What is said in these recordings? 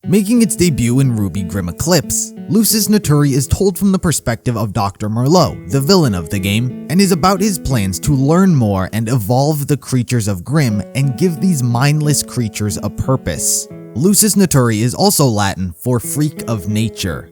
Making its debut in RWBY Grimm Eclipse, Lusus Naturae is told from the perspective of Dr. Merlot, the villain of the game, and is about his plans to learn more and evolve the creatures of Grimm and give these mindless creatures a purpose. Lusus Naturae is also Latin for freak of nature.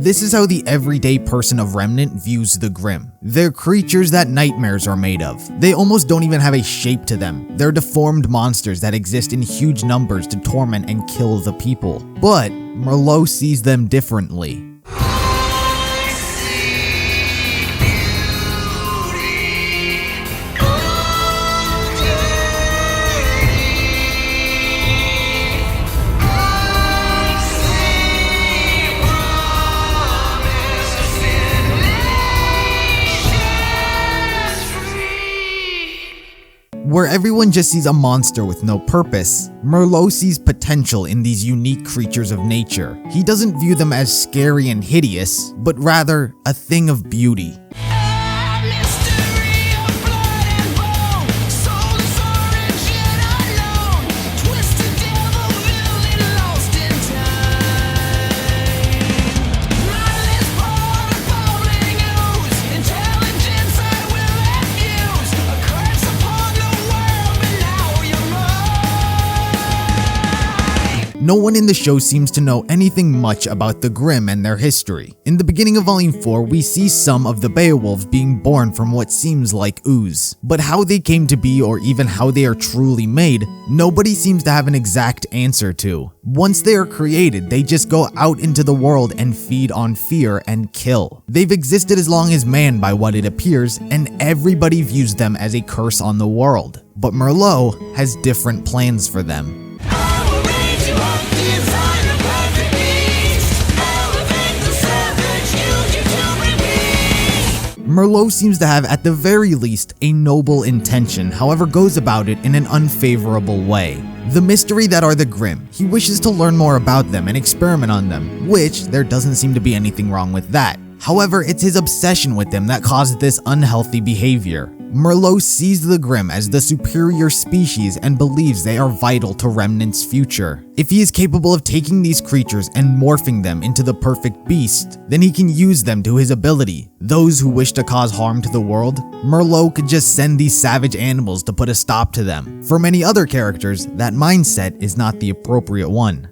This is how the everyday person of Remnant views the Grimm. They're creatures that nightmares are made of. They almost don't even have a shape to them. They're deformed monsters that exist in huge numbers to torment and kill the people. But Merlot sees them differently. Where everyone just sees a monster with no purpose, Merlot sees potential in these unique creatures of nature. He doesn't view them as scary and hideous, but rather a thing of beauty. No one in the show seems to know anything much about the Grimm and their history. In the beginning of Volume 4, we see some of the Beowulfs being born from what seems like ooze. But how they came to be or even how they are truly made, nobody seems to have an exact answer to. Once they are created, they just go out into the world and feed on fear and kill. They've existed as long as man by what it appears, and everybody views them as a curse on the world. But Merlot has different plans for them. Merlot seems to have, at the very least, a noble intention, however goes about it in an unfavorable way. The mystery that are the Grimm, he wishes to learn more about them and experiment on them, which there doesn't seem to be anything wrong with that. However, it's his obsession with them that caused this unhealthy behavior. Merlot sees the Grimm as the superior species and believes they are vital to Remnant's future. If he is capable of taking these creatures and morphing them into the perfect beast, then he can use them to his ability. Those who wish to cause harm to the world, Merlot could just send these savage animals to put a stop to them. For many other characters, that mindset is not the appropriate one.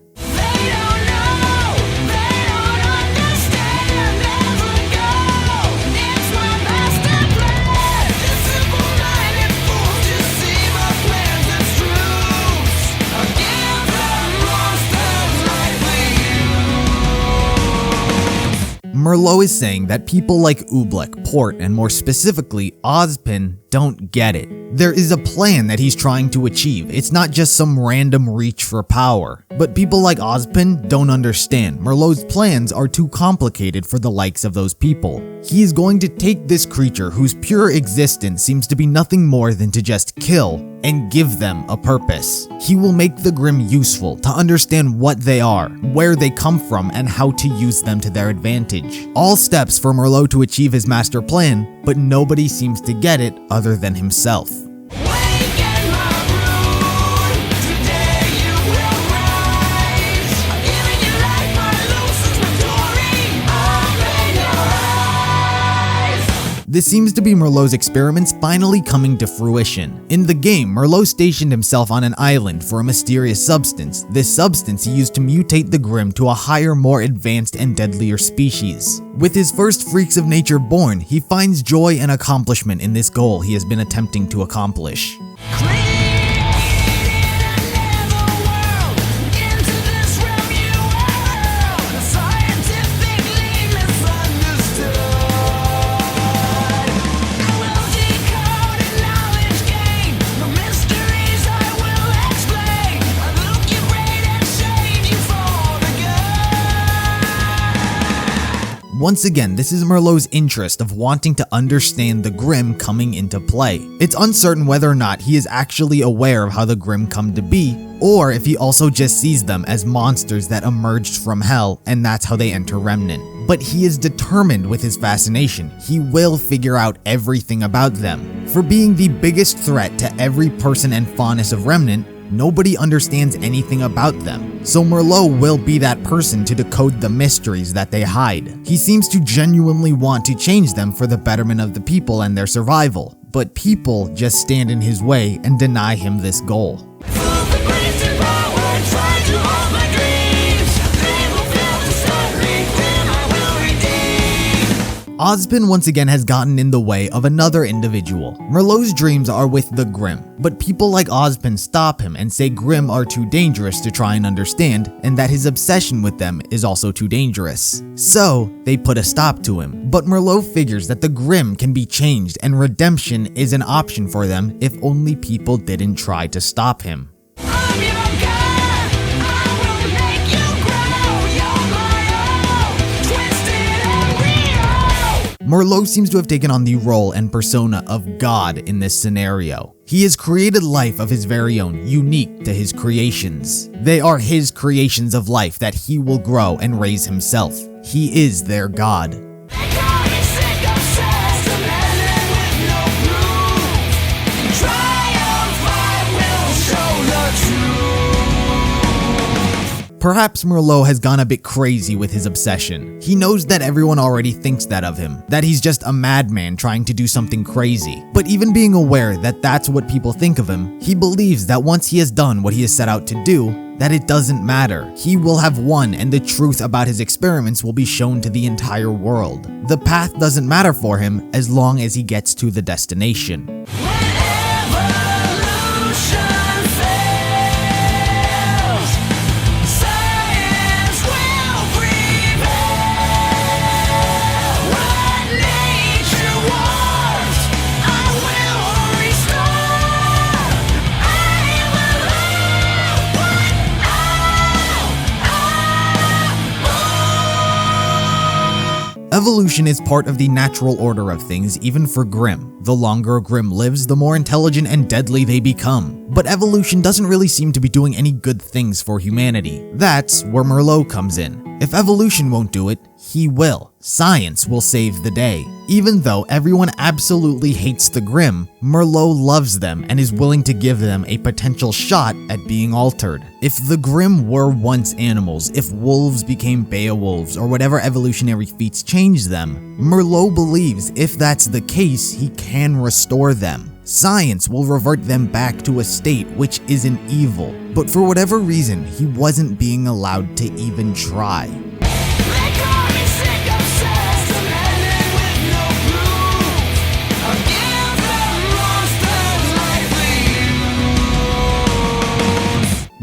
Merlot is saying that people like Oobleck, Port, and more specifically Ozpin don't get it. There is a plan that he's trying to achieve. It's not just some random reach for power. But people like Ozpin don't understand. Merlot's plans are too complicated for the likes of those people. He is going to take this creature whose pure existence seems to be nothing more than to just kill and give them a purpose. He will make the Grimm useful to understand what they are, where they come from, and how to use them to their advantage. All steps for Merlot to achieve his master plan, but nobody seems to get it other than himself. This seems to be Merlot's experiments finally coming to fruition. In the game, Merlot stationed himself on an island for a mysterious substance. This substance he used to mutate the Grimm to a higher, more advanced and deadlier species. With his first freaks of nature born, he finds joy and accomplishment in this goal he has been attempting to accomplish. Once again, this is Merlot's interest of wanting to understand the Grimm coming into play. It's uncertain whether or not he is actually aware of how the Grimm come to be, or if he also just sees them as monsters that emerged from hell and that's how they enter Remnant. But he is determined with his fascination. He will figure out everything about them. For being the biggest threat to every person and faunus of Remnant, nobody understands anything about them. So Merlot will be that person to decode the mysteries that they hide. He seems to genuinely want to change them for the betterment of the people and their survival. But people just stand in his way and deny him this goal. Ozpin once again has gotten in the way of another individual. Merlot's dreams are with the Grimm, but people like Ozpin stop him and say Grimm are too dangerous to try and understand, and that his obsession with them is also too dangerous. So, they put a stop to him. But Merlot figures that the Grimm can be changed and redemption is an option for them if only people didn't try to stop him. Merlot seems to have taken on the role and persona of God in this scenario. He has created life of his very own, unique to his creations. They are his creations of life that he will grow and raise himself. He is their God. Perhaps Merlot has gone a bit crazy with his obsession. He knows that everyone already thinks that of him, that he's just a madman trying to do something crazy. But even being aware that that's what people think of him, he believes that once he has done what he has set out to do, that it doesn't matter. He will have won and the truth about his experiments will be shown to the entire world. The path doesn't matter for him as long as he gets to the destination. Evolution is part of the natural order of things even for Grimm. The longer a Grimm lives, the more intelligent and deadly they become. But evolution doesn't really seem to be doing any good things for humanity. That's where Merlot comes in. If evolution won't do it, he will. Science will save the day. Even though everyone absolutely hates the Grimm, Merlot loves them and is willing to give them a potential shot at being altered. If the Grimm were once animals, if wolves became Beowulfs or whatever evolutionary feats changed them, Merlot believes if that's the case, he can restore them. Science will revert them back to a state which isn't evil, but for whatever reason, he wasn't being allowed to even try.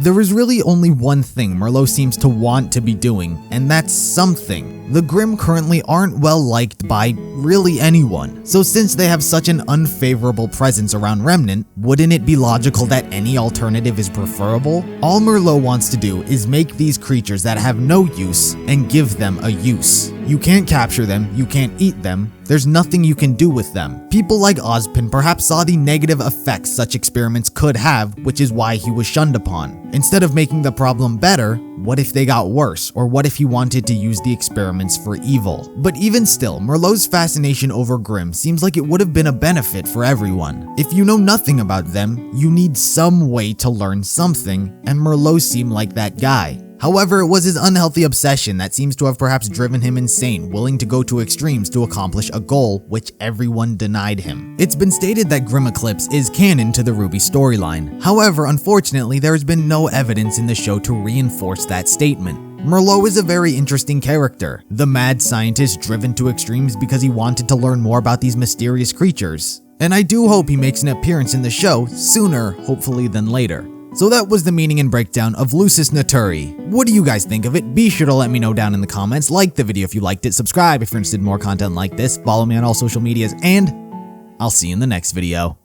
There is really only one thing Merlot seems to want to be doing, and that's something. The Grimm currently aren't well liked by really anyone, so since they have such an unfavorable presence around Remnant, wouldn't it be logical that any alternative is preferable? All Merlot wants to do is make these creatures that have no use and give them a use. You can't capture them, you can't eat them, there's nothing you can do with them. People like Ozpin perhaps saw the negative effects such experiments could have, which is why he was shunned upon. Instead of making the problem better, what if they got worse, or what if he wanted to use the experiments for evil? But even still, Merlot's fascination over Grimm seems like it would have been a benefit for everyone. If you know nothing about them, you need some way to learn something, and Merlot seemed like that guy. However, it was his unhealthy obsession that seems to have perhaps driven him insane, willing to go to extremes to accomplish a goal which everyone denied him. It's been stated that Grimm Eclipse is canon to the RWBY storyline. However, unfortunately, there has been no evidence in the show to reinforce that statement. Merlot is a very interesting character, the mad scientist driven to extremes because he wanted to learn more about these mysterious creatures. And I do hope he makes an appearance in the show sooner, hopefully, than later. So that was the meaning and breakdown of Lusus Naturae. What do you guys think of it? Be sure to let me know down in the comments, like the video if you liked it, subscribe if you're interested in more content like this, follow me on all social medias, and I'll see you in the next video.